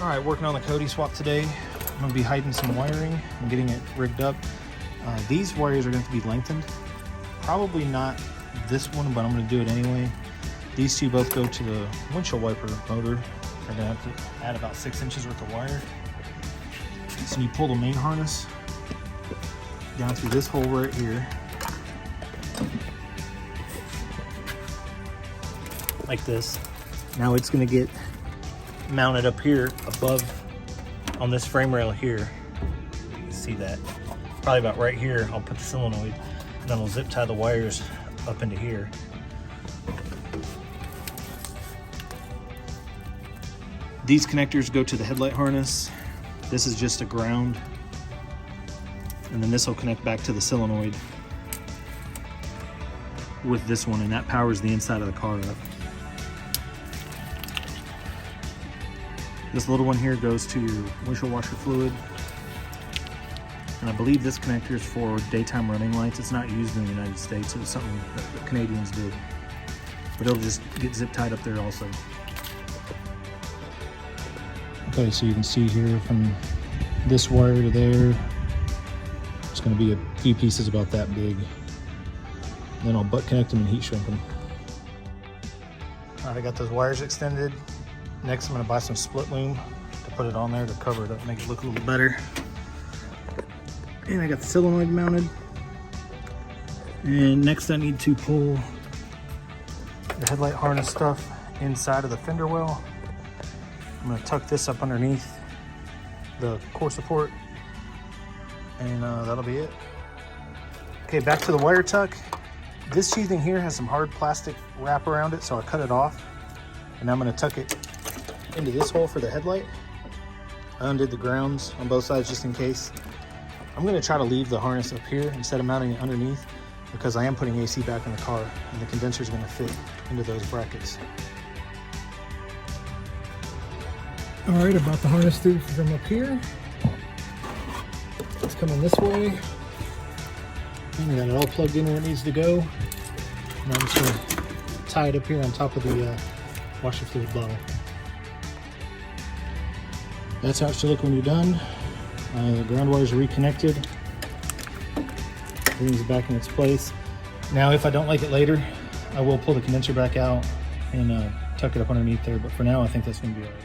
All right, working on the coyote swap today. I'm gonna be hiding some wiring. I'm getting it rigged up. These wires are going to be lengthened. Probably not this one, but I'm gonna do it anyway. These two both go to the windshield wiper motor. I'm gonna have to add about 6 inches worth of wire. So you pull the main harness down through this hole right here. Like this. Now it's gonna get mounted up here above on this frame rail here. You can see that. Probably about right here, I'll put the solenoid and then I'll zip tie the wires up into here. These connectors go to the headlight harness. This is just a ground. And then this will connect back to the solenoid with this one, and that powers the inside of the car up. This little one here goes to your windshield washer fluid. And I believe this connector is for daytime running lights. It's not used in the United States. It was something that the Canadians did. But it'll just get zip tied up there also. Okay, so you can see here from this wire to there, it's going to be a few pieces about that big. Then I'll butt connect them and heat shrink them. All right, I got those wires extended. Next, I'm going to buy some split loom to put it on there to cover it up, make it look a little better. And I got the solenoid mounted. And next I need to pull the headlight harness stuff inside of the fender well. I'm going to tuck this up underneath the core support, and that'll be it. Okay, back to the wire tuck. This sheathing here has some hard plastic wrap around it, so I cut it off. And I'm going to tuck it into this hole for the headlight. I undid the grounds on both sides just in case. I'm going to try to leave the harness up here instead of mounting it underneath, because I am putting AC back in the car and the condenser is going to fit into those brackets. All right, I brought the harness through from up here. It's coming this way. And I got it all plugged in where it needs to go. And I'm just going to tie it up here on top of the washer fluid bottle. That's how it should look when you're done. The ground wires are reconnected. Everything's back in its place. Now, if I don't like it later, I will pull the condenser back out and tuck it up underneath there. But for now, I think that's going to be all right.